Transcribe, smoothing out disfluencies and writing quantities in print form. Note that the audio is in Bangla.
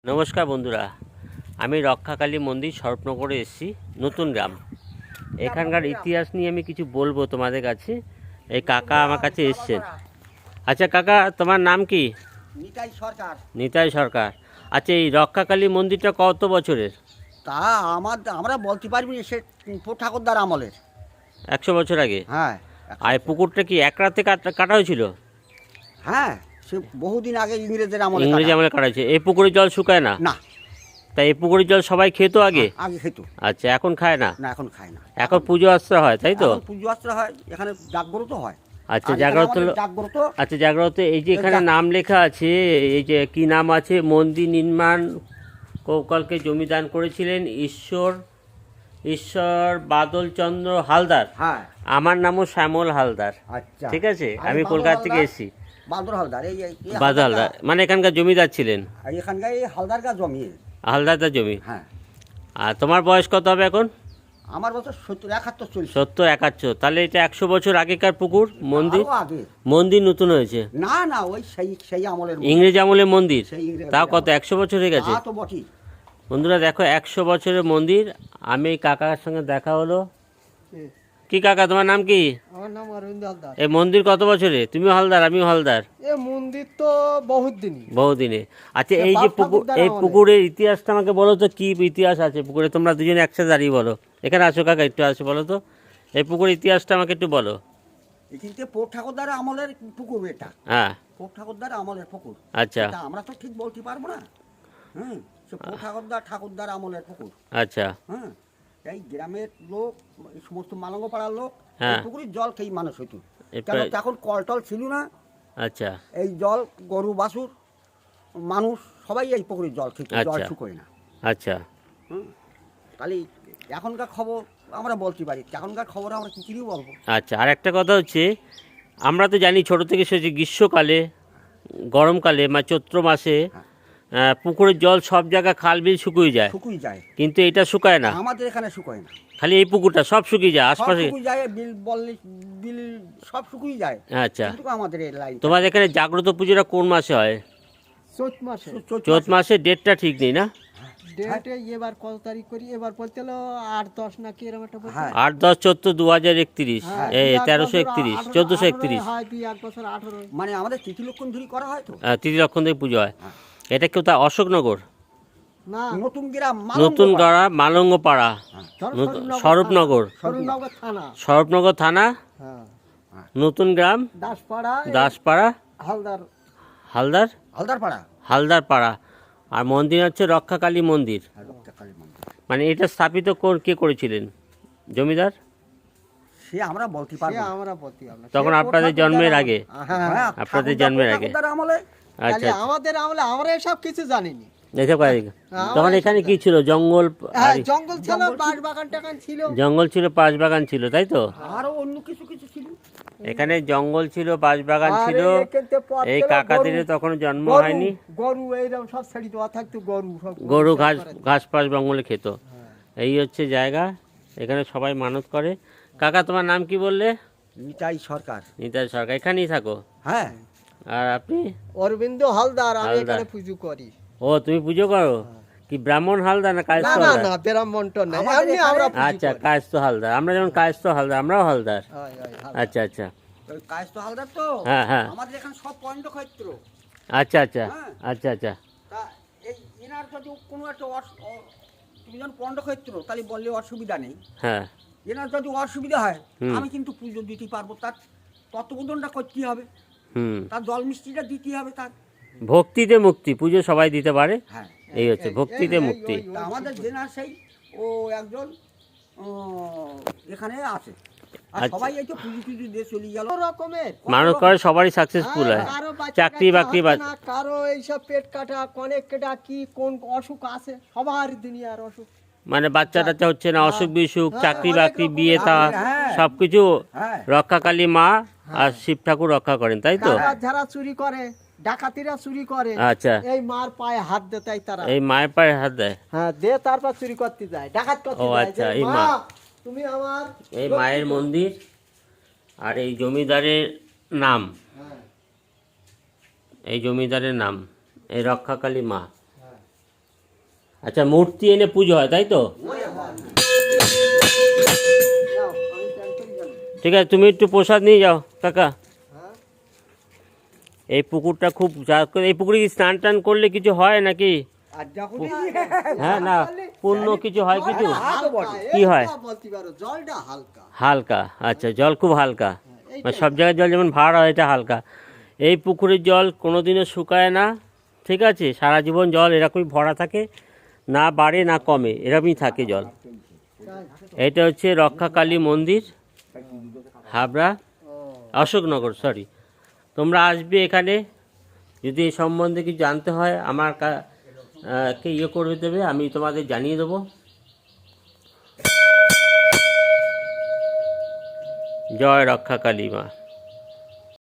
নমস্কার বন্ধুরা, আমি রক্ষাকালী মন্দির স্বরূপনগরে এসেছি, নতুন গ্রাম। এখানকার ইতিহাস নিয়ে আমি কিছু বলবো তোমাদের কাছে। এই কাকা আমার কাছে এসছেন। আচ্ছা কাকা, তোমার নাম কি? নিতাই সরকার। নিতাই সরকার। আচ্ছা, এই রক্ষাকালী মন্দিরটা কত বছরের? তা আমরা বলতে পারবি না, সে ঠাকুরদার আমলের। 100 বছর আগে? হ্যাঁ। আর এই পুকুরটা কি এক রাতে কাটা হয়েছিল? হ্যাঁ, সে বহুদিন আগে ইংরেজের আমলে। ইংরেজি আমলে কাটা হয়েছে। এই পুকুরের জল শুকায় না? না। তাই এই পুকুরের জল সবাই খেত আগে? আগে খেত। আচ্ছা, এখন খায় না? না, এখন খায় না। এখন পুজো আস্তে হয়, তাই তো? পুজো আস্তে হয়, এখানে জাগ্রত হয়। আচ্ছা, জাগ্রত। আচ্ছা, জাগ্রত। এই যে এখানে নাম লেখা আছে, এই যে কি নাম আছে? মন্দির নির্মাণ কৌকালকে জমিদান করেছিলেন ঈশ্বর বাদলচন্দ্র হালদার। হ্যাঁ। আমার নামও শ্যামল হালদার। আচ্ছা, ঠিক আছে, আমি কলকাতা থেকে এসেছি। বাদল হালদার, এই বাদল হালদার মানে এখানকার জমিদার ছিলেন? এখানকার এই হালদার জমি। হালদারদার জমি। হ্যাঁ। আর তোমার বয়স কত হবে এখন? আমার বছর 71 চলছে। 71। তাহলে এটা 100 বছর আগেকার পুকুর, মন্দির? আগে মন্দির নতুন হয়েছে? না না, ওই সেই আমলের। ইংরেজ আমলের মন্দির? তাও কত 100 বছর হয়ে গেছে? তো বটেই। বন্ধুরা দেখো, 100 বছরের মন্দির। আমি এই কাকার সঙ্গে দেখা হলো। কি কাকা, তোমার নাম কি? আমার নাম অরবিন্দ হালদার। এই মন্দির কত বছরে? তুমিও হালদার, আমিও হালদার। এ মন্দির তো বহুদিনে। আচ্ছা, এই যে পুকুর, এই পুকুরের ইতিহাসটা আমাকে বলো তো, কি ইতিহাস আছে পুকুরে? তোমরা দুজনে একসাথে দাঁড়িয়ে বলো। এখানে আসো কাকা, একটু আসো, বলো তো এই পুকুরের ইতিহাসটা আমাকে একটু বলো। এখানে ঠাকুরদার আমলের পুকুর এটা। হ্যাঁ, ঠাকুরদার আমলের পুকুর। আচ্ছা। আমরা তো ঠিক বলতে পারবো না। হ্যাঁ, সে ঠাকুরদার আমলের পুকুর। আচ্ছা। হ্যাঁ, এই গ্রামের লোক, এই সমস্ত মালঙ্গ পাড়ার লোক হ্যাঁ, পুকুরের জল খেয়ে মানুষ হইতো। প্রায়- তখন কলটল ছিল না। আচ্ছা। এই জল গরু বাছুর মানুষ সবাই এই পুকুরের জল খেত, জল আচ্ছা। শুকোয় না। আচ্ছা। তাহলে এখনকার খবর আমরা বলতে পারি, এখনকার খবর আমরা কি বলবো। আচ্ছা, আর একটা কথা হচ্ছে, আমরা তো জানি ছোট থেকে শুনেছি গ্রীষ্মকালে, গরমকালে মানে চৈত্র মাসে পুকুরের জল সব জায়গায় খাল বিল শুকিয়ে যায়। শুকিয়ে যায়, কিন্তু এটা শুকায় না। আমাদের এখানে শুকোয় না। খালি এই পুকুরটা সব শুকিয়ে যায়, আশপাশে শুকিয়ে যায়, বিল সব শুকিয়ে যায়। আচ্ছা, কিন্তু আমাদের এই লাইন। তোমাদের এখানে জাগ্রত পুজোটা কোন মাসে হয়? চৈত মাসে। চৈত মাসে। ডেটটা ঠিক নেই না? ডেটে এবার কত তারিখ করি, এবার বলতে হলো 8-10 না কি এরকম একটা বলতে। 8, 10, 14, 2031, এই 1331, 1431। হয় 2-1 বছর 18। মানে আমাদের তিথি লক্ষণ ধরি করা হয় তো। তিথিলক্ষণ থেকে পুজো হয়। এটা কেউ তা অশোকনগর, না, নতুন গ্রাম, নতুন গড়া, মালঙ্গপাড়া, স্বরূপনগর, স্বরূপনগর থানা। স্বরূপনগর থানা, হ্যাঁ, নতুন গ্রাম, দাসপাড়া, হালদার। হালদার পাড়া। আর মন্দির হচ্ছে রক্ষাকালী মন্দির। মানে এটা স্থাপিত কে করেছিলেন? জমিদার? সে আমরা বলতে পারবো না। তখন আপনাদের জন্মের আগে? হ্যাঁ, আপনাদের জন্মের আগে। ঠাকুরদার আমলে। আচ্ছা। আমাদের আমলে আমরা এসব কিছু জানিনি। তখন এখানে কি ছিল? জঙ্গল? জঙ্গল ছিল, বাঁশবাগান টাগান ছিল। জঙ্গল ছিল, বাঁশবাগান ছিল, তাই তো? আরো অন্য কিছু ছিল। এখানে জঙ্গল ছিল, বাঁশবাগান ছিল। এই কাকাদের তখন জন্ম হয়নি। গরু এইরকম সব ছেড়ে দেওয়া থাকতো, গরু ঘাস পাশ জঙ্গলে খেত। এই হচ্ছে জায়গা, এখানে সবাই মানত করে। কাকা, তোমার নাম কি বললে? নিতাই সরকার। নিতাই সরকার। এখানেই থাকো? হ্যাঁ। আর আপনি? অরবিন্দ হালদার। আমি এখানে পুজো করি। ও, তুমি পুজো করো? কি ব্রাহ্মণ হালদার না কায়স্থ হালদার? না, ব্রাহ্মণ না, এমনি আমরা পুজো করি। আচ্ছা, কায়স্থ হালদার। আমরা যেমন কায়স্থ হালদার, আমরাও হালদার। আচ্ছা আচ্ছা। কায়স্থ হালদার তো। হ্যাঁ হ্যাঁ। আমাদের এখানে সব পয়েন্ট ক্ষেত্র। আচ্ছা আচ্ছা। আচ্ছা আচ্ছা। তা এই এনার যদি কোনো একটা তুমি যখন পয়েন্ট ক্ষেত্র, তাহলে বললে অসুবিধা নেই। হ্যাঁ। এনার যদি অসুবিধা হয়, আমি কিন্তু পুজো দিতে পারবো। তার তত্ত্ববোধনটা করতে হবে, তার জল মিষ্টিটা দিতে হবে। তার ভক্তিতে মুক্তি, পুজো সবাই দিতে পারে। হ্যাঁ, এই হচ্ছে ভক্তিতে মুক্তি। আমাদের জেনার সেই ও একজন এখানে আছে। আর সবাই এই তো পুজো দিয়ে চলে গেল রকমের মানুষ করে, সবারই সাকসেসফুল হয়। চাকরি বাকরি, কারো এইসব পেট কাটা, কনেক কাটা, কি কোন অসুখ আছে, সবার দুনিয়ার অসুখ। মানে বাচ্চা টাচ্চা হচ্ছে না, অসুখ বিসুখ, চাকরি বাকরি, বিয়ে তা সবকিছু রক্ষাকালী মা আর শিব ঠাকুর রক্ষা করেন, তাই তো? যারা চুরি করে, ডাকাতিরা চুরি করে, আচ্ছা, এই মার পায়ে হাত দেয়, তাই তারা এই মায়ের পায়ে হাত দেয়। হ্যাঁ, দে তারপর চুরি করতে যায়, ডাকাত করতে যায়। আচ্ছা, এই মা, তুমি আমার এই মায়ের মন্দির। আর এই জমিদারের নাম, এই জমিদারের নাম এই রক্ষাকালী মা। আচ্ছা, মূর্তি এনে পুজো হয় তাই তো? নাও, আমি চ্যান করি জানো। ঠিক আছে, তুমি একটু প্রসাদ নিয়ে যাও কাকা। হ্যাঁ এই পুকুরটা খুব এই পুকুরে কি স্নান টান করলে কিছু হয় নাকি? আর যখন হ্যাঁ, না পূর্ণ কিছু হয় কিছু? হালকা, কি হয়? এইটা বলতে পারো জলটা হালকা। হালকা, আচ্ছা, জল খুব হালকা। এইটাই। মানে সব জায়গায় জল যেমন ভাড় হয়, এটা হালকা। এই পুকুরের জল কোনোদিনও শুকায় না, ঠিক আছে? সারা জীবন জল এরকমই ভরা থাকে, না বাড়ে না কমে, এরকমই থাকে জল। এটা হচ্ছে রক্ষাকালী মন্দির, হাবড়া, অশোকনগর, সরি। তোমরা আসবে এখানে, যদি এই সম্বন্ধে কিছু জানতে হয় আমার কে ইয়ে করে দেবে, আমি তোমাদের জানিয়ে দেবো। জয় রক্ষাকালী মা।